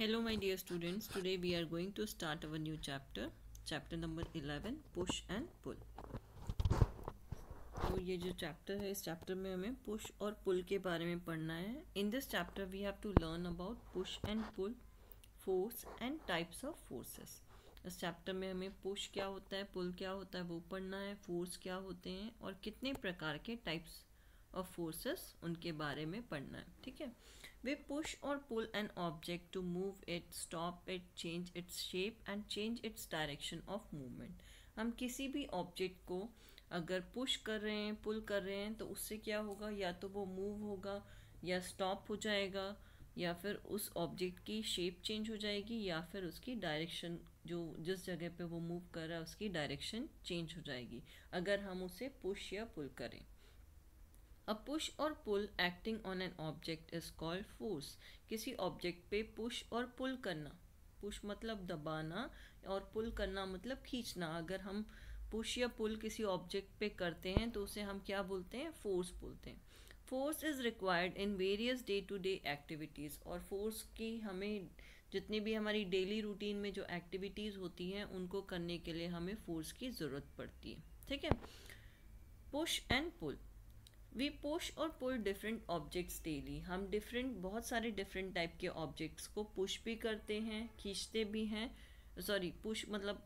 Hello my dear students, today we are going to start our new chapter number 11 push and pull। तो ये जो chapter है, इस chapter में हमें पुश और पुल के बारे में पढ़ना है। In this chapter we have to learn about push and pull, force and types of forces. इस चैप्टर में हमें पुश क्या होता है, पुल क्या होता है वो पढ़ना है, फोर्स क्या होते हैं और कितने प्रकार के टाइप्स ऑफ फोर्सेस उनके बारे में पढ़ना है। ठीक है। We push or pull an object to move it, stop it, change its shape and change its direction of movement। हम किसी भी ऑब्जेक्ट को अगर पुश कर रहे हैं, पुल कर रहे हैं तो उससे क्या होगा, या तो वो मूव होगा या स्टॉप हो जाएगा या फिर उस ऑब्जेक्ट की शेप चेंज हो जाएगी या फिर उसकी डायरेक्शन, जो जिस जगह पे वो मूव कर रहा है उसकी डायरेक्शन चेंज हो जाएगी अगर हम उसे पुश या पुल करें। A push और pull acting on an object is called force। किसी ऑब्जेक्ट पे पुश और पुल करना, पुश मतलब दबाना और पुल करना मतलब खींचना। अगर हम पुश या पुल किसी ऑब्जेक्ट पे करते हैं तो उसे हम क्या बोलते हैं, फोर्स बोलते हैं। Force is required in various day to day activities. और फोर्स की हमें जितनी भी हमारी डेली रूटीन में जो एक्टिविटीज़ होती हैं उनको करने के लिए हमें फोर्स की ज़रूरत पड़ती है। ठीक है। Push and pull, we push और पुल डिफरेंट ऑब्जेक्ट्स डेली। हम बहुत सारे डिफरेंट टाइप के ऑब्जेक्ट्स को पुश भी करते हैं, खींचते भी हैं। सॉरी, पुश मतलब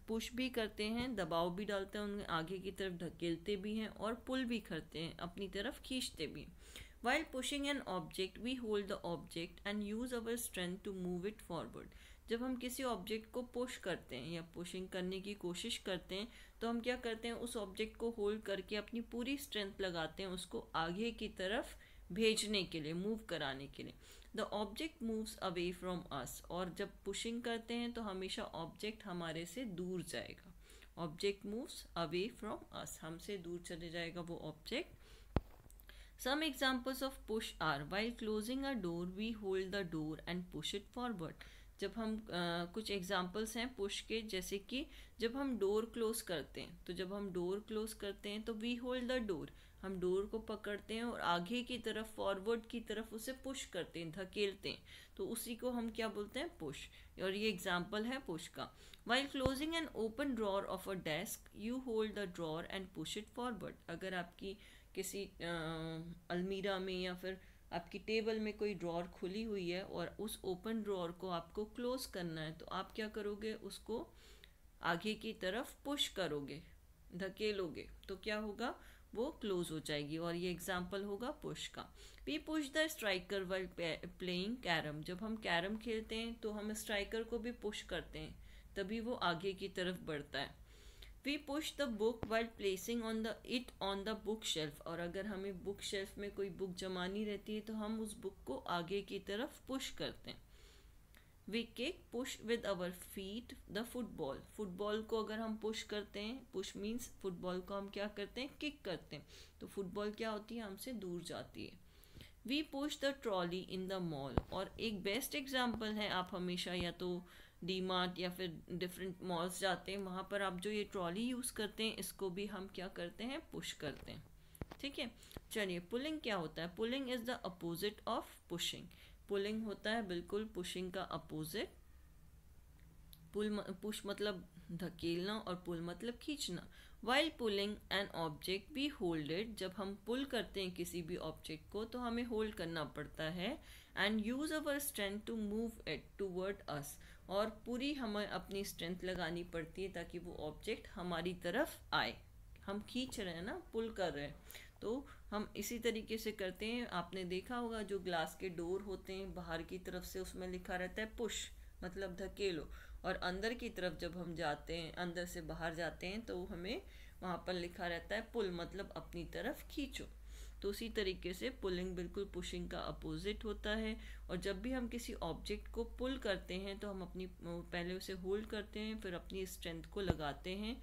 पुश भी करते हैं, दबाव भी डालते हैं, उन्हें आगे की तरफ ढकेलते भी हैं और पुल भी करते हैं, अपनी तरफ खींचते भी। While pushing an object, we hold the object and use our strength to move it forward। जब हम किसी ऑब्जेक्ट को पुश करते हैं या पुशिंग करने की कोशिश करते हैं तो हम क्या करते हैं, उस ऑब्जेक्ट को होल्ड करके अपनी पूरी स्ट्रेंथ लगाते हैं उसको आगे की तरफ भेजने के लिए, मूव कराने के लिए। The object moves away from us. और जब पुशिंग करते हैं तो हमेशा ऑब्जेक्ट हमारे से दूर जाएगा। Object moves away from us, हमसे दूर चले जाएगा वो object. Some examples of push are while closing a door we hold the door and push it forward। जब हम कुछ एग्जाम्पल्स हैं पुश के, जैसे कि जब हम डोर क्लोज करते हैं, तो जब हम डोर क्लोज करते हैं तो वी होल्ड द डोर, हम डोर को पकड़ते हैं और आगे की तरफ, फॉरवर्ड की तरफ उसे पुश करते हैं, धकेलते हैं, तो उसी को हम क्या बोलते हैं, पुश। और ये एग्जाम्पल है पुश का। While closing an open drawer of a desk you hold the drawer and push it forward. अगर आपकी किसी अलमीरा में या फिर आपकी टेबल में कोई ड्रॉर खुली हुई है और उस ओपन ड्रॉर को आपको क्लोज करना है तो आप क्या करोगे, उसको आगे की तरफ पुश करोगे, धकेलोगे, तो क्या होगा, वो क्लोज हो जाएगी। और ये एग्जाम्पल होगा पुश का। We push the striker while playing carrom. जब हम कैरम खेलते हैं तो हम स्ट्राइकर को भी पुश करते हैं, तभी वो आगे की तरफ बढ़ता है। We push the book while placing it on the book shelf. और अगर हमें बुक शेल्फ में कोई बुक जमानी रहती है तो हम उस बुक को आगे की तरफ पुश करते हैं। We kick push with our feet the football. Football को अगर हम पुश करते हैं, पुश मीन्स फुटबॉल को हम क्या करते हैं, किक करते हैं, तो फुटबॉल क्या होती है, हमसे दूर जाती है। We push the trolley in the mall. और एक बेस्ट एग्जाम्पल है, आप हमेशा या तो डी मार्ट या फिर डिफरेंट मॉल्स जाते हैं, वहाँ पर आप जो ये ट्रॉली यूज़ करते हैं इसको भी हम क्या करते हैं, पुश करते हैं। ठीक है। चलिए, पुलिंग क्या होता है। Pulling is the opposite of pushing. Pulling होता है बिल्कुल पुशिंग का अपोजिट। पुश मतलब धकेलना और पुल मतलब खींचना। While pulling an object we hold it. जब हम पुल करते हैं किसी भी ऑब्जेक्ट को तो हमें होल्ड करना पड़ता है। And use our strength to move it toward us. और पूरी हमें अपनी स्ट्रेंथ लगानी पड़ती है ताकि वो ऑब्जेक्ट हमारी तरफ आए। हम खींच रहे हैं ना, पुल कर रहे हैं, तो हम इसी तरीके से करते हैं। आपने देखा होगा जो ग्लास के डोर होते हैं बाहर की तरफ से, उसमें लिखा रहता है पुश मतलब धकेलो, और अंदर की तरफ जब हम जाते हैं, अंदर से बाहर जाते हैं, तो हमें वहाँ पर लिखा रहता है पुल मतलब अपनी तरफ खींचो। तो उसी तरीके से पुलिंग बिल्कुल पुशिंग का अपोजिट होता है। और जब भी हम किसी ऑब्जेक्ट को पुल करते हैं तो हम अपनी पहले उसे होल्ड करते हैं, फिर अपनी स्ट्रेंथ को लगाते हैं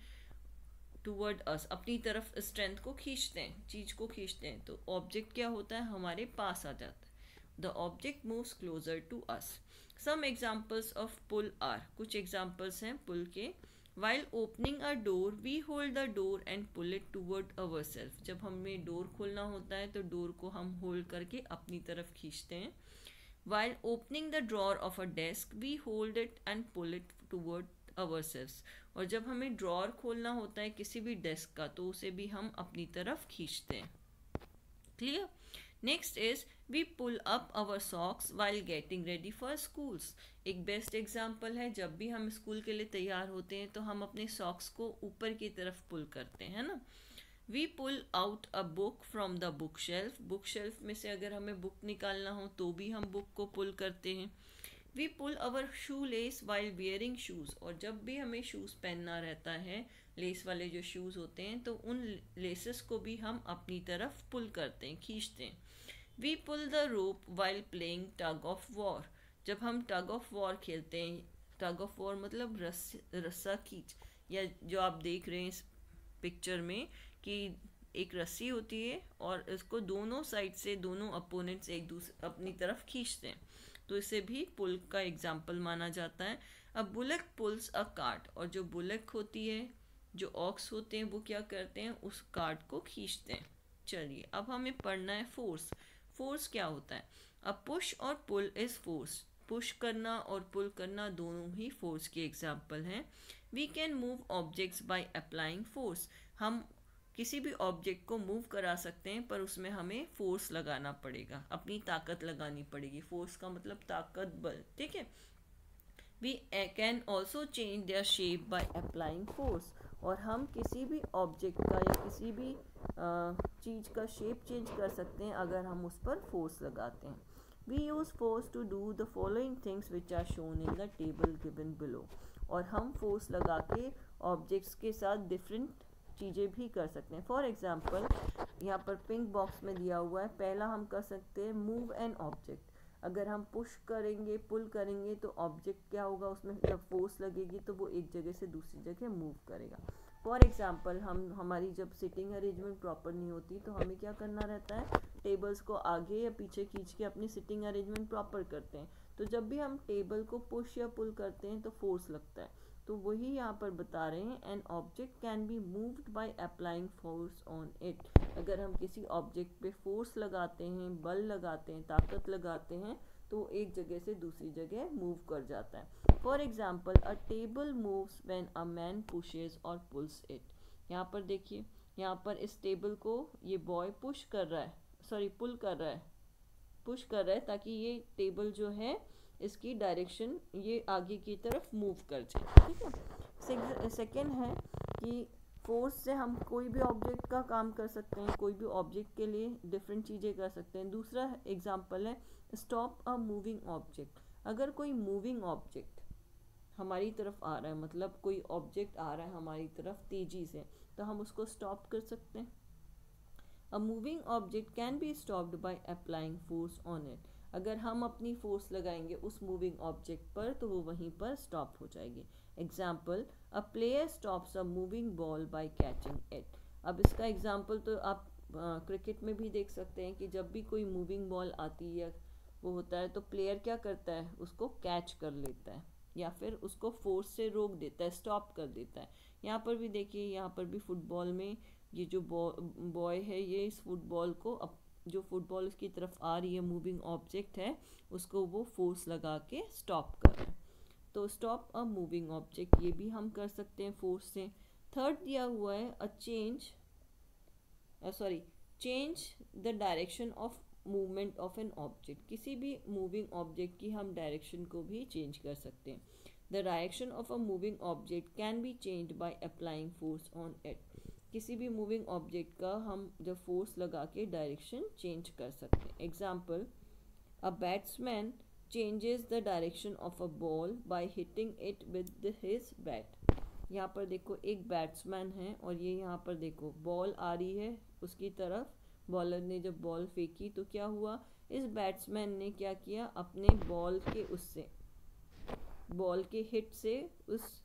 टूवर्ड अस, अपनी तरफ स्ट्रेंथ को खींचते हैं, चीज़ को खींचते हैं, तो ऑब्जेक्ट क्या होता है, हमारे पास आ जाता है। The object moves closer to us. Some examples of pull are. कुछ एग्जाम्पल्स हैं पुल के। While opening a door, we hold the door and pull it toward ourselves. जब हमें डोर खोलना होता है तो डोर को हम होल्ड करके अपनी तरफ खींचते हैं. While opening the drawer of a desk, we hold it and pull it toward ourselves. और जब हमें ड्रॉर खोलना होता है किसी भी डेस्क का तो उसे भी हम अपनी तरफ खींचते हैं. Clear? Next is we pull up our socks while getting ready for schools. एक बेस्ट एग्जाम्पल है, जब भी हम स्कूल के लिए तैयार होते हैं तो हम अपने सॉक्स को ऊपर की तरफ पुल करते हैं ना. We pull out a book from the book shelf. Book shelf में से अगर हमें बुक निकालना हो तो भी हम बुक को पुल करते हैं. We pull our shoelace while wearing shoes. और जब भी हमें शूज़ पहनना रहता है, लेस वाले जो शूज़ होते हैं, तो उन लेसेस को भी हम अपनी तरफ पुल करते हैं, खींचते हैं. We pull the rope while playing tug of war. जब हम टग ऑफ वॉर खेलते हैं, टग ऑफ वॉर मतलब रस्सा खींच, या जो आप देख रहे हैं इस पिक्चर में कि एक रस्सी होती है और इसको दोनों साइड से दोनों अपोनेंट्स एक दूसरे अपनी तरफ खींचते हैं, तो इसे भी पुल का एग्जाम्पल माना जाता है. अब बुलक पुल्स अ कार्ट. और जो बुलक होती है, जो ऑक्स होते हैं, वो क्या करते हैं, उस कार्ट को खींचते हैं. चलिए अब हमें पढ़ना है फोर्स. फोर्स क्या होता है? अब पुश और पुल इज फोर्स. पुश करना और पुल करना दोनों ही फोर्स के एग्जाम्पल हैं. We can move objects by applying force. हम किसी भी ऑब्जेक्ट को मूव करा सकते हैं, पर उसमें हमें फोर्स लगाना पड़ेगा, अपनी ताकत लगानी पड़ेगी. फोर्स का मतलब ताकत, बल. ठीक है. We can also change their shape by applying force. और हम किसी भी ऑब्जेक्ट का या किसी भी चीज़ का शेप चेंज कर सकते हैं अगर हम उस पर फोर्स लगाते हैं. We use force to do the following things which are shown in the table given below. और हम फोर्स लगा के ऑब्जेक्ट्स के साथ डिफरेंट चीज़ें भी कर सकते हैं. फॉर एग्जाम्पल यहाँ पर पिंक बॉक्स में दिया हुआ है, पहला हम कर सकते हैं मूव एन ऑब्जेक्ट. अगर हम पुश करेंगे, पुल करेंगे, तो ऑब्जेक्ट क्या होगा, उसमें जब फोर्स लगेगी तो वो एक जगह से दूसरी जगह मूव करेगा. फॉर एग्जांपल हमारी जब सिटिंग अरेंजमेंट प्रॉपर नहीं होती तो हमें क्या करना रहता है, टेबल्स को आगे या पीछे खींच के अपनी सिटिंग अरेंजमेंट प्रॉपर करते हैं. तो जब भी हम टेबल को पुश या पुल करते हैं तो फोर्स लगता है. तो वही यहाँ पर बता रहे हैं, an object can be moved by applying force on it. अगर हम किसी ऑब्जेक्ट पे फोर्स लगाते हैं, बल लगाते हैं, ताकत लगाते हैं, तो एक जगह से दूसरी जगह मूव कर जाता है. For example a table moves when a man pushes और पुल्स इट. यहाँ पर देखिए, यहाँ पर इस टेबल को ये बॉय पुश कर रहा है, सॉरी पुल कर रहा है, पुश कर रहा है ताकि ये टेबल जो है इसकी डायरेक्शन ये आगे की तरफ मूव कर जाए. ठीक है. सेकेंड है कि फोर्स से हम कोई भी ऑब्जेक्ट का काम कर सकते हैं, कोई भी ऑब्जेक्ट के लिए डिफरेंट चीज़ें कर सकते हैं. दूसरा एग्जांपल है स्टॉप अ मूविंग ऑब्जेक्ट. अगर कोई मूविंग ऑब्जेक्ट हमारी तरफ आ रहा है, मतलब कोई ऑब्जेक्ट आ रहा है हमारी तरफ तेजी से, तो हम उसको स्टॉप कर सकते हैं. अ moving object can be stopped bye applying force on it. अगर हम अपनी फोर्स लगाएंगे उस मूविंग ऑब्जेक्ट पर तो वो वहीं पर स्टॉप हो जाएगी. Example a player stops a moving ball by catching it. अब इसका एग्जाम्पल तो आप क्रिकेट में भी देख सकते हैं कि जब भी कोई मूविंग बॉल आती है वो होता है तो प्लेयर क्या करता है, उसको कैच कर लेता है या फिर उसको फोर्स से रोक देता है, स्टॉप कर देता है. यहाँ पर भी देखिए, यहाँ पर भी फुटबॉल में ये जो बॉय है ये इस फुटबॉल को जो फुटबॉल उसकी तरफ आ रही है, मूविंग ऑब्जेक्ट है, उसको वो फोर्स लगा के स्टॉप कर रहा है. तो स्टॉप अ मूविंग ऑब्जेक्ट ये भी हम कर सकते हैं फोर्स से. थर्ड दिया हुआ है a change the direction of movement of an object. किसी भी मूविंग ऑब्जेक्ट की हम डायरेक्शन को भी चेंज कर सकते हैं. The direction of a moving object can be changed by applying force on it. किसी भी मूविंग ऑब्जेक्ट का हम जब फोर्स लगा के डायरेक्शन चेंज कर सकते हैं. Example a batsman changes the direction of a ball by hitting it with his bat. यहाँ पर देखो एक बैट्समैन है और ये यहाँ पर देखो बॉल आ रही है उसकी तरफ. बॉलर ने जब बॉल फेंकी तो क्या हुआ, इस बैट्समैन ने क्या किया, अपने बॉल के हिट से उस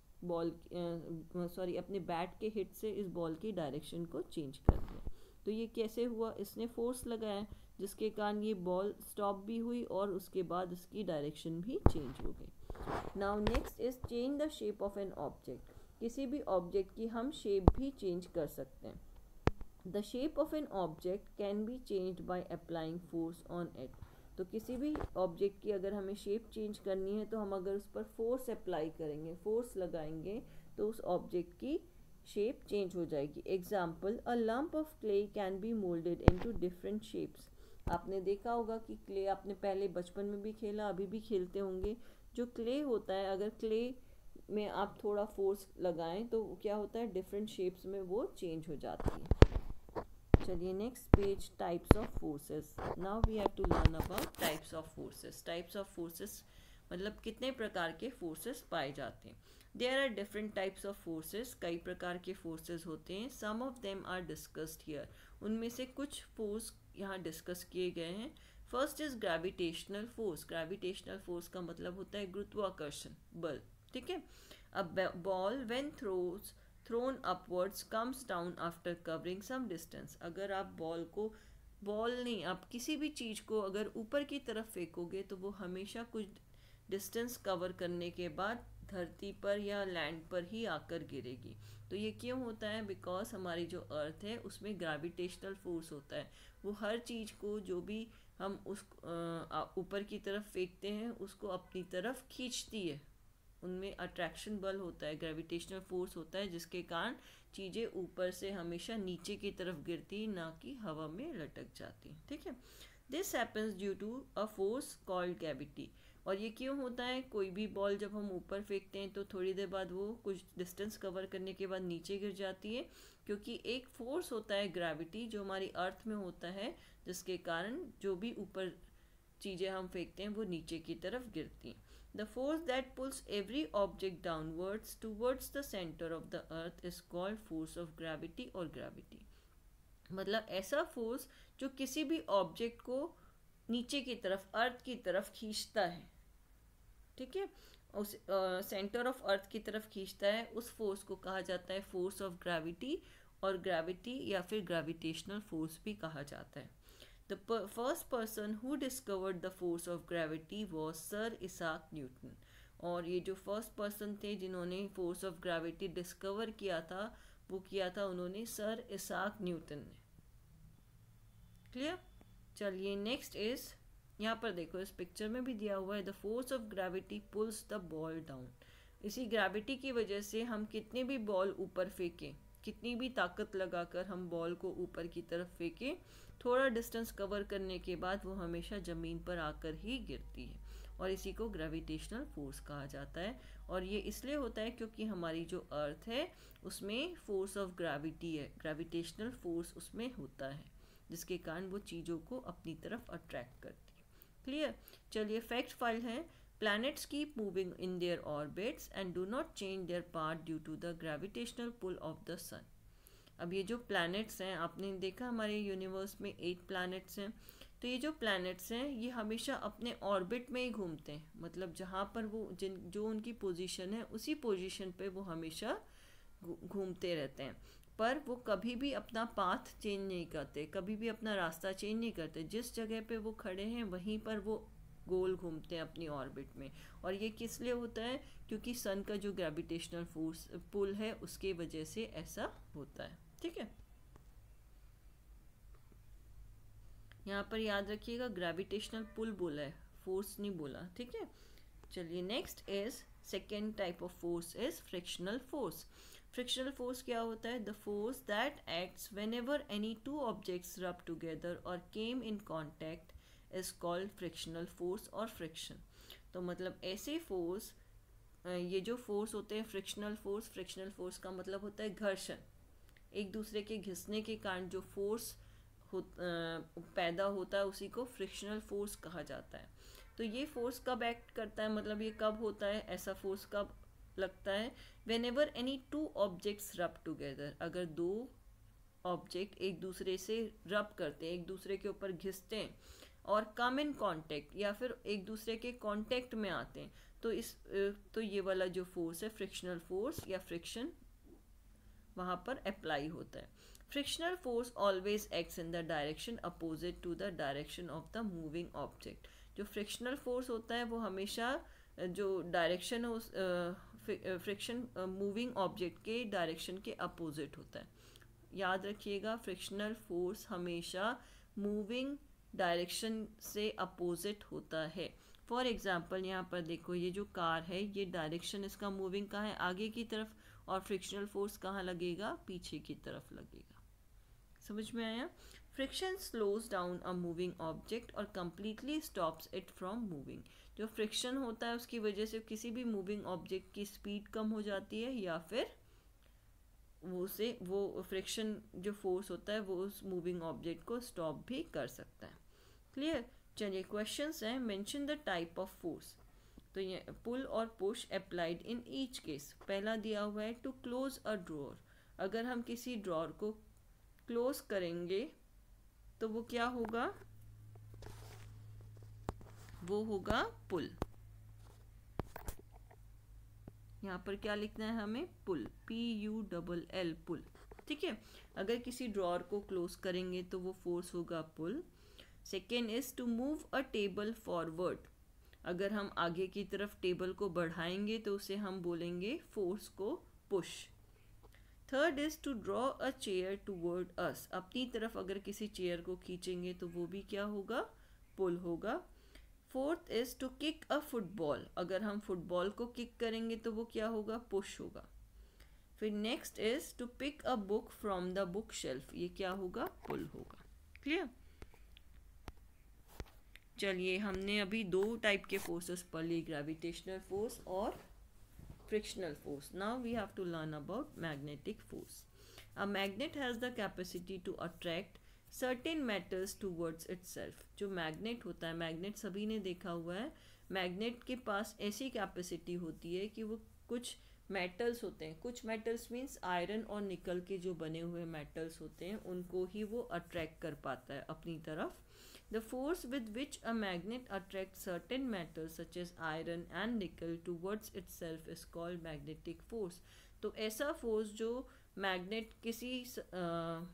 अपने बैट के हिट से इस बॉल की डायरेक्शन को चेंज कर दिया. तो ये कैसे हुआ, इसने फोर्स लगाया जिसके कारण ये बॉल स्टॉप भी हुई और उसके बाद इसकी डायरेक्शन भी चेंज हो गई. Now next is change the shape of an object. किसी भी ऑब्जेक्ट की हम शेप भी चेंज कर सकते हैं. The shape of an object can be changed by applying force on it. तो किसी भी ऑब्जेक्ट की अगर हमें शेप चेंज करनी है तो हम अगर उस पर फोर्स अप्लाई करेंगे, फोर्स लगाएंगे, तो उस ऑब्जेक्ट की शेप चेंज हो जाएगी. Example, a lump of clay can be moulded into different shapes. आपने देखा होगा कि क्ले आपने पहले बचपन में भी खेला, अभी भी खेलते होंगे. जो क्ले होता है, अगर क्ले में आप थोड़ा फोर्स लगाएं तो क्या होता है, डिफरेंट शेप्स में वो चेंज हो जाती है. चलिए next page, types of forces. Now we have to learn about types of forces. Types of forces मतलब कितने प्रकार के फोर्सेस पाए जाते हैं. There are different types of forces. कई प्रकार के फोर्सेस होते हैं. Some of them are discussed here. उनमें से कुछ फोर्स यहाँ डिस्कस किए गए हैं. First is gravitational force. Gravitational force का मतलब होता है गुरुत्वाकर्षण बल. ठीक है. अ ball when thrown upwards comes down after covering some distance. अगर आप बॉल नहीं, आप किसी भी चीज़ को अगर ऊपर की तरफ फेंकोगे तो वो हमेशा कुछ डिस्टेंस कवर करने के बाद धरती पर या लैंड पर ही आकर गिरेगी. तो ये क्यों होता है? बिकॉज हमारी जो अर्थ है उसमें ग्रेविटेशनल फोर्स होता है. वो हर चीज़ को जो भी हम उस ऊपर की तरफ फेंकते हैं उसको अपनी तरफ खींचती है. उनमें अट्रैक्शन बल होता है, ग्रेविटेशनल फोर्स होता है, जिसके कारण चीज़ें ऊपर से हमेशा नीचे की तरफ गिरती, ना कि हवा में लटक जाती. ठीक है. This happens due to a force called gravity. और ये क्यों होता है? कोई भी बॉल जब हम ऊपर फेंकते हैं तो थोड़ी देर बाद वो कुछ डिस्टेंस कवर करने के बाद नीचे गिर जाती है, क्योंकि एक फोर्स होता है ग्रेविटी जो हमारी अर्थ में होता है, जिसके कारण जो भी ऊपर चीज़ें हम फेंकते हैं वो नीचे की तरफ गिरती हैं. The force that pulls every object downwards towards the center of the earth is called force of gravity or gravity. मतलब ऐसा फोर्स जो किसी भी ऑब्जेक्ट को नीचे की तरफ, अर्थ की तरफ खींचता है. ठीक है. उस सेंटर ऑफ अर्थ की तरफ खींचता है, उस फोर्स को कहा जाता है फोर्स ऑफ ग्रेविटी, और ग्रेविटी या फिर ग्रेविटेशनल फोर्स भी कहा जाता है. The first person who discovered the force of gravity was Sir Isaac Newton. और ये जो फर्स्ट पर्सन थे जिन्होंने फोर्स ऑफ ग्रेविटी डिस्कवर किया था, वो किया था उन्होंने सर इसाक न्यूटन ने. क्लियर. चलिए नेक्स्ट इज, यहाँ पर देखो इस पिक्चर में भी दिया हुआ है, the force of gravity pulls the ball down. इसी ग्रेविटी की वजह से हम कितने भी बॉल ऊपर फेंकें, कितनी भी ताकत लगाकर हम बॉल को ऊपर की तरफ फेंकें, थोड़ा डिस्टेंस कवर करने के बाद वो हमेशा ज़मीन पर आकर ही गिरती है. और इसी को ग्रेविटेशनल फोर्स कहा जाता है. और ये इसलिए होता है क्योंकि हमारी जो अर्थ है उसमें फोर्स ऑफ ग्रेविटी है, ग्रेविटेशनल फोर्स उसमें होता है, जिसके कारण वो चीज़ों को अपनी तरफ अट्रैक्ट करती है. क्लियर. चलिए फैक्ट फाइल है. Planets keep moving in their orbits and do not change their path due to the gravitational pull of the sun. अब ये जो प्लैनेट्स हैं, आपने देखा हमारे यूनिवर्स में 8 प्लैनेट्स हैं. तो ये जो प्लैनेट्स हैं ये हमेशा अपने ऑर्बिट में ही घूमते हैं. मतलब जहाँ पर वो जो उनकी पोजीशन है उसी पोजीशन पे वो हमेशा घूमते रहते हैं. पर वो कभी भी अपना पाथ चेंज नहीं करते, कभी भी अपना रास्ता चेंज नहीं करते. जिस जगह पे वो खड़े हैं वहीं पर वो गोल घूमते हैं अपनी ऑर्बिट में. और ये किस लिए होता है? क्योंकि सन का जो ग्रेविटेशनल फोर्स पुल है उसके वजह से ऐसा होता है. ठीक है. यहाँ पर याद रखिएगा ग्रेविटेशनल पुल बोला है, फोर्स नहीं बोला. ठीक है. चलिए next is, second type of force is frictional force. Frictional force क्या होता है? The force that acts whenever any two objects rub together और came in contact is called frictional force और फ्रिक्शन. तो मतलब ऐसे फोर्स, ये जो फोर्स होते हैं फ्रिक्शनल फोर्स का मतलब होता है घर्षण. एक दूसरे के घिसने के कारण जो फोर्स पैदा होता है उसी को फ्रिक्शनल फोर्स कहा जाता है. तो ये फोर्स कब एक्ट करता है, मतलब ये कब होता है, ऐसा फोर्स कब लगता है? Whenever any two objects rub together. अगर दो ऑब्जेक्ट एक दूसरे से रब करते हैं, एक दूसरे के ऊपर घिसते हैं, और कम इन कांटेक्ट या फिर एक दूसरे के कांटेक्ट में आते हैं, तो ये वाला जो फोर्स है फ्रिक्शनल फोर्स या फ्रिक्शन वहाँ पर अप्लाई होता है. Frictional force always acts in the direction opposite to the direction of the moving object. जो फ्रिक्शनल फोर्स होता है वो हमेशा जो डायरेक्शन है उस फ्रिक्शन मूविंग ऑब्जेक्ट के डायरेक्शन के अपोजिट होता है। याद रखिएगा, फ्रिक्शनल फोर्स हमेशा मूविंग डायरेक्शन से अपोजिट होता है। फॉर एग्जाम्पल यहाँ पर देखो, ये जो कार है, ये डायरेक्शन इसका मूविंग कहाँ है, आगे की तरफ, और फ्रिक्शनल फोर्स कहाँ लगेगा, पीछे की तरफ लगेगा। समझ में आया? Friction slows down a moving object और completely stops it from moving. जो फ्रिक्शन होता है उसकी वजह से किसी भी मूविंग ऑब्जेक्ट की स्पीड कम हो जाती है, या फिर वो फ्रिक्शन जो फोर्स होता है वो उस मूविंग ऑब्जेक्ट को स्टॉप भी कर सकता है। क्लियर? चलिए क्वेश्चंस हैं। Mention the type of force. तो ये पुल और push applied in each case. पहला दिया हुआ है टू क्लोज अ ड्रॉर। अगर हम किसी ड्रॉर को क्लोज करेंगे तो वो क्या होगा, वो होगा पुल। यहाँ पर क्या लिखना है हमें, पुल, PULL, पुल। ठीक है, अगर किसी ड्रॉर को क्लोज करेंगे तो वो फोर्स होगा pull. Second is to move a table forward. अगर हम आगे की तरफ टेबल को बढ़ाएंगे तो उसे हम बोलेंगे फोर्स को push. Third is to draw a chair toward us. अपनी तरफ अगर किसी चेयर को खींचेंगे तो वो भी क्या होगा, पुल होगा। Fourth is to kick a football. अगर हम फुटबॉल को किक करेंगे तो वो क्या होगा, पुश होगा। फिर next is to pick a book from the book shelf. ये क्या होगा, पुल होगा। क्लियर? चलिए, हमने अभी दो टाइप के फोर्सेस पढ़ लिए, ग्रेविटेशनल फोर्स और frictional force. Now we have to learn about magnetic force. A magnet has the capacity to attract certain metals towards itself. जो मैग्नेट होता है, मैग्नेट सभी ने देखा हुआ है, मैग्नेट के पास ऐसी कैपेसिटी होती है कि वो कुछ मेटल्स होते हैं, कुछ मेटल्स मीन्स आयरन और निकल के जो बने हुए मेटल्स होते हैं उनको ही वो अट्रैक्ट कर पाता है अपनी तरफ। The force with which a magnet attracts certain metals such as iron and nickel towards itself is called magnetic force. तो ऐसा फोर्स जो मैग्नेट किसी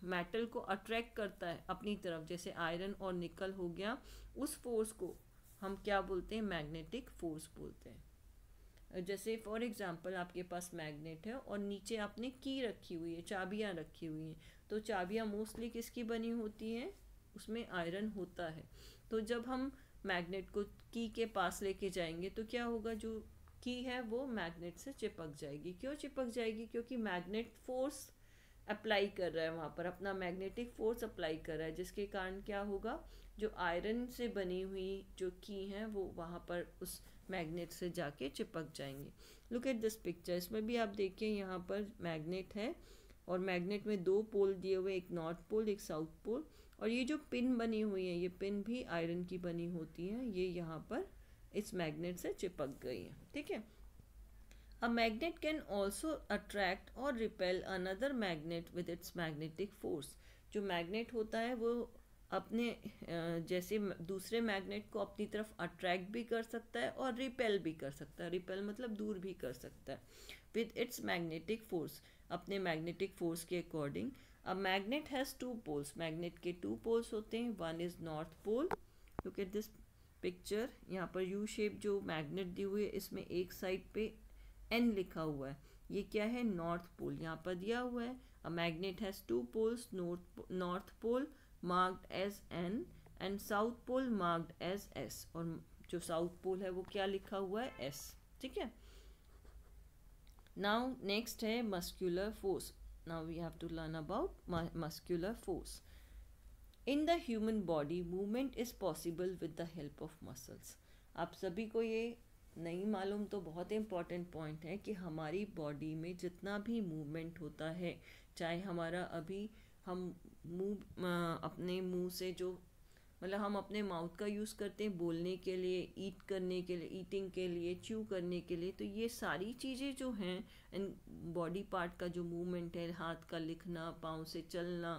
मेटल को अट्रैक्ट करता है अपनी तरफ, जैसे आयरन और निकल हो गया, उस फोर्स को हम क्या बोलते हैं, मैग्नेटिक फोर्स बोलते हैं। जैसे फॉर एग्जांपल आपके पास मैग्नेट है और नीचे आपने की रखी हुई है, चाबियां रखी हुई हैं, तो चाबियां मोस्टली किसकी बनी होती हैं, उसमें आयरन होता है। तो जब हम मैग्नेट को की के पास लेके जाएंगे तो क्या होगा, जो की है वो मैग्नेट से चिपक जाएगी। क्यों चिपक जाएगी, क्योंकि मैग्नेट फोर्स अप्लाई कर रहा है वहाँ पर, अपना मैग्नेटिक फोर्स अप्लाई कर रहा है, जिसके कारण क्या होगा, जो आयरन से बनी हुई जो की हैं वो वहाँ पर उस मैग्नेट से जाके चिपक जाएंगे। Look at this picture. इसमें भी आप देखिए, यहाँ पर मैग्नेट है और मैग्नेट में दो पोल दिए हुए, एक नॉर्थ पोल एक साउथ पोल, और ये जो पिन बनी हुई है, ये पिन भी आयरन की बनी होती है, ये यहाँ पर इस मैग्नेट से चिपक गई है। ठीक है। A magnet can also attract और repel another magnet with its magnetic force. जो मैग्नेट होता है वो अपने जैसे दूसरे मैग्नेट को अपनी तरफ अट्रैक्ट भी कर सकता है और रिपेल भी कर सकता है। रिपेल मतलब दूर भी कर सकता है विद इट्स मैग्नेटिक फोर्स, अपने मैग्नेटिक फोर्स के according. A magnet has two poles. Magnet के टू पोल्स होते हैं, one is north pole. Look at this picture. यहाँ पर यू शेप जो मैग्नेट दी हुई है, इसमें एक साइड पे एन लिखा हुआ है, ये क्या है, नॉर्थ पोल यहाँ पर दिया हुआ है। A magnet has two poles, north pole marked as N and south pole marked as S, और जो साउथ पोल है वो क्या लिखा हुआ है, एस। ठीक है। नाउ नेक्स्ट है muscular force. Now we have to learn about muscular force. In the human body, movement is possible with the help of muscles. आप सभी को ये नहीं मालूम तो बहुत इम्पॉर्टेंट पॉइंट है कि हमारी बॉडी में जितना भी मूवमेंट होता है, चाहे हमारा अभी हम अपने मुंह से जो मतलब हम अपने माउथ का यूज़ करते हैं बोलने के लिए, ईट करने के लिए, ईटिंग के लिए, च्यू करने के लिए, तो ये सारी चीज़ें जो हैं इन बॉडी पार्ट का जो मूवमेंट है, हाथ का लिखना, पाँव से चलना,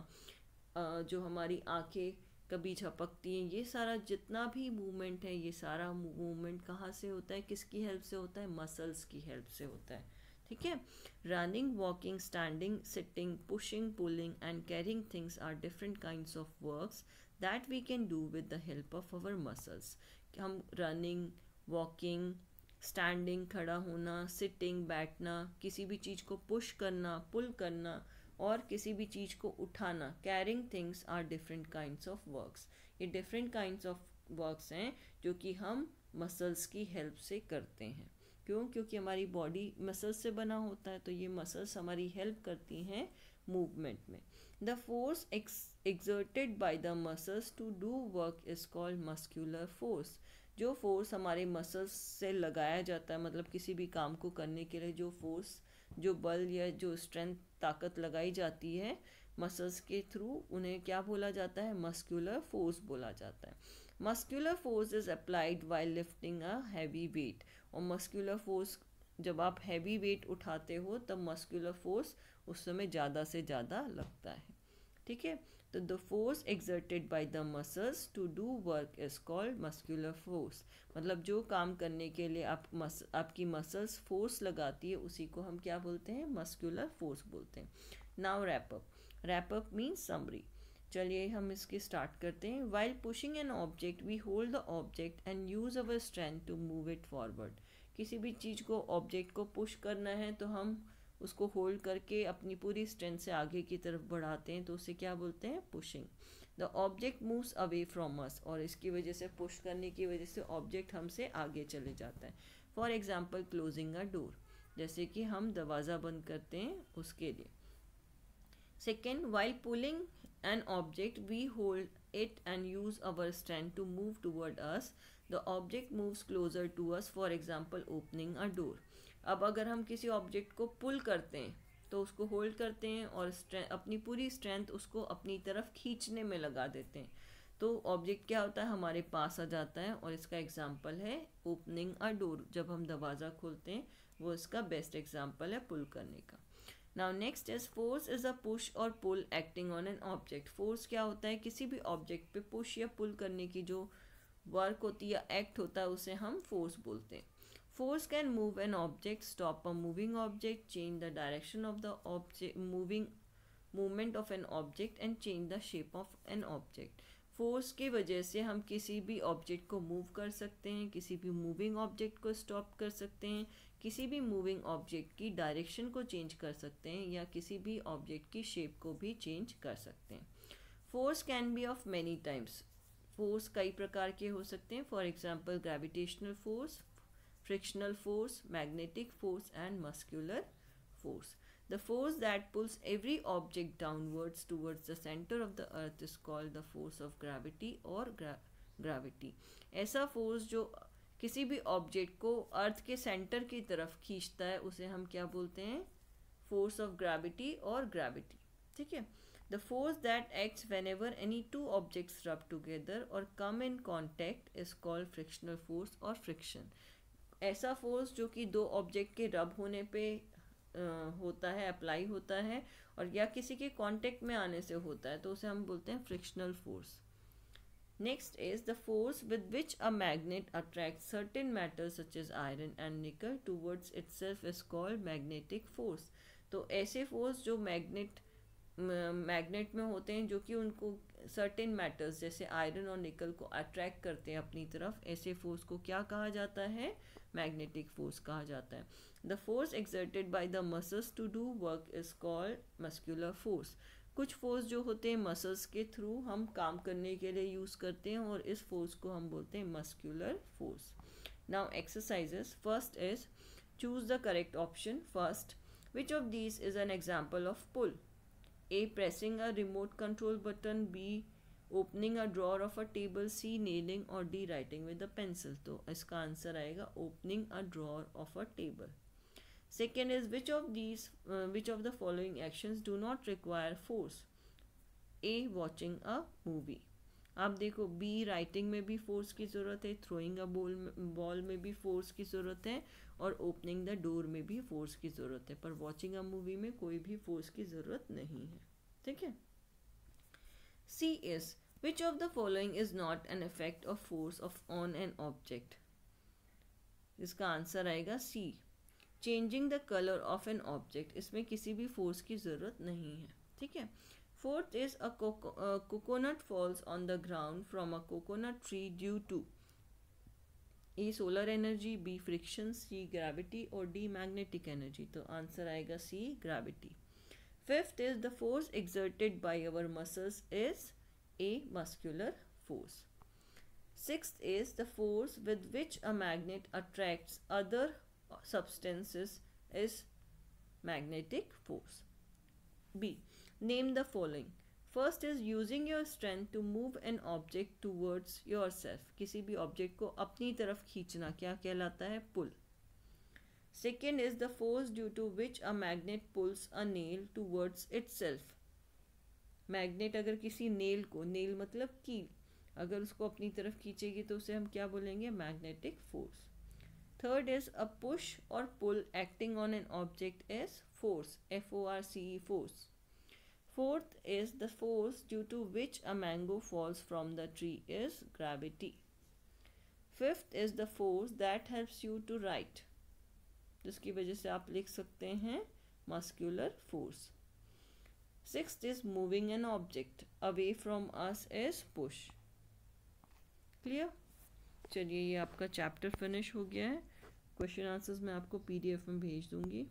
जो हमारी आंखें कभी झपकती हैं, ये सारा जितना भी मूवमेंट है, ये सारा मूवमेंट कहाँ से होता है, किसकी हेल्प से होता है, मसल्स की हेल्प से होता है। ठीक है। Running, walking, standing, sitting, pushing, pulling and carrying things are different kinds of works that we can do with the help of our muscles. हम रनिंग, वॉकिंग, स्टैंडिंग खड़ा होना, सिटिंग बैठना, किसी भी चीज़ को पुश करना, पुल करना, और किसी भी चीज़ को उठाना। Carrying things are different kinds of works. ये डिफरेंट काइंड्स ऑफ वर्क्स हैं जो कि हम मसल्स की हेल्प से करते हैं। क्यों? क्योंकि हमारी बॉडी मसल्स से बना होता है, तो ये मसल्स हमारी हेल्प करती हैं मूवमेंट में। The force exerted by the muscles to do work is called muscular force। जो फोर्स हमारे मसल्स से लगाया जाता है, मतलब किसी भी काम को करने के लिए जो फोर्स, जो बल या जो स्ट्रेंथ, ताकत लगाई जाती है मसल्स के थ्रू, उन्हें क्या बोला जाता है? मस्कुलर फोर्स बोला जाता है। Muscular force is applied while lifting a heavy weight. और मस्कुलर फोर्स, जब आप हैवी वेट उठाते हो तब मस्कुलर फोर्स उस समय ज़्यादा से ज़्यादा लगता है। ठीक है, तो the force exerted by the muscles to do work is called muscular force. मतलब जो काम करने के लिए आपकी मसल्स फोर्स लगाती है उसी को हम क्या बोलते हैं? मस्कुलर फोर्स बोलते हैं। Now wrap up. Wrap up means summary. चलिए हम इसके स्टार्ट करते हैं। While pushing an object we hold the object and use our strength to move it forward. किसी भी चीज़ को, ऑब्जेक्ट को पुश करना है तो हम उसको होल्ड करके अपनी पूरी स्ट्रेंथ से आगे की तरफ बढ़ाते हैं, तो उसे क्या बोलते हैं? Pushing. The object moves away from us. और इसकी वजह से, पुश करने की वजह से ऑब्जेक्ट हमसे आगे चले जाता है। For example closing a door, जैसे कि हम दरवाज़ा बंद करते हैं उसके लिए। Second, while pulling an object we hold it and use our strength to move toward us. The object moves closer to us, for example opening a door. अब अगर हम किसी ऑब्जेक्ट को पुल करते हैं तो उसको होल्ड करते हैं और अपनी पूरी स्ट्रेंथ उसको अपनी तरफ खींचने में लगा देते हैं, तो ऑब्जेक्ट क्या होता है? हमारे पास आ जाता है। और इसका एग्जाम्पल है ओपनिंग अ डोर। जब हम दरवाज़ा खोलते हैं वो इसका बेस्ट एग्जाम्पल है पुल करने का। Now next is force is a push और pull acting on an object. Force क्या होता है? किसी भी ऑब्जेक्ट पे पुश या पुल करने की जो वर्क होती है या एक्ट होता है उसे हम फोर्स बोलते हैं। Force can move an object, stop a moving object, change the direction of the movement of an object and change the shape of an object। Force की वजह से हम किसी भी ऑब्जेक्ट को मूव कर सकते हैं, किसी भी मूविंग ऑब्जेक्ट को स्टॉप कर सकते हैं, किसी भी मूविंग ऑब्जेक्ट की डायरेक्शन को चेंज कर सकते हैं या किसी भी ऑब्जेक्ट की शेप को भी चेंज कर सकते हैं। Force can be of many times. Force कई प्रकार के हो सकते हैं। For example gravitational force, frictional force, magnetic force and muscular force. The force that pulls every object downwards towards the center of the earth is called the force of gravity or gravity। ऐसा force जो किसी भी object को अर्थ के centre की तरफ खींचता है उसे हम क्या बोलते हैं? फोर्स ऑफ ग्रेविटी और ग्रेविटी। ठीक है, the force that acts whenever any two objects rub together or come in contact is called frictional force और friction। ऐसा फोर्स जो कि दो ऑब्जेक्ट के रब होने पे होता है, अप्लाई होता है, और या किसी के कांटेक्ट में आने से होता है, तो उसे हम बोलते हैं frictional force. Next is the force with which a magnet attract certain metals such as iron and nickel towards itself is called magnetic force. तो ऐसे फोर्स जो मैग्नेट में होते हैं, जो कि उनको सर्टेन मेटल्स जैसे आयरन और निकल को अट्रैक्ट करते हैं अपनी तरफ, ऐसे फोर्स को क्या कहा जाता है? मैग्नेटिक फोर्स कहा जाता है। The force exerted by the muscles to do work is called muscular force. कुछ फोर्स जो होते हैं मसल्स के थ्रू हम काम करने के लिए यूज़ करते हैं और इस फोर्स को हम बोलते हैं muscular force. Now exercises. First is choose the correct option. First, which of these is an example of pull? A. Pressing a remote control button, B. Opening a drawer of a table, C. Nailing, और D. Writing with a pencil। तो इसका answer आएगा opening a drawer of a table। Second is which of the following actions do not require force? A. Watching a movie। आप देखो, B. Writing में भी force की ज़रूरत है, थ्रोइंग अ बॉल में भी फोर्स की ज़रूरत है, और ओपनिंग द डोर में भी फोर्स की ज़रूरत है, पर वॉचिंग अ मूवी में कोई भी फोर्स की ज़रूरत नहीं है। ठीक है। C is which of the following is not an effect of force of on an object? इसका आंसर आएगा C, changing the colour of an object. इसमें किसी भी फोर्स की ज़रूरत नहीं है। ठीक है। Fourth is a coconut falls on the ground from a coconut tree due to A solar energy, B friction, C gravity और डी मैग्नेटिक एनर्जी। तो आंसर आएगा C gravity. Fifth is the force exerted by our muscles is A muscular force. Sixth is the force with which a magnet attracts other substances is magnetic force. B. Name the following. First is using your strength to move an object towards yourself. किसी भी object को अपनी तरफ खींचना क्या कहलाता है? पुल. Second is the force due to which a magnet pulls a nail towards itself. Magnet अगर किसी नेल को, नेल मतलब कील, अगर उसको अपनी तरफ खींचेगी तो उसे हम क्या बोलेंगे? Magnetic force. Third is a push और pull acting on an object is force, FORCE force. Fourth is the force due to which a mango falls from the tree is gravity. Fifth is the force that helps you to write, जिसकी वजह से आप लिख सकते हैं, muscular force. Sixth is moving an object away from us is push. Clear? चलिए ये आपका चैप्टर फिनिश हो गया है. क्वेश्चन आंसर्स मैं आपको PDF में भेज दूंगी.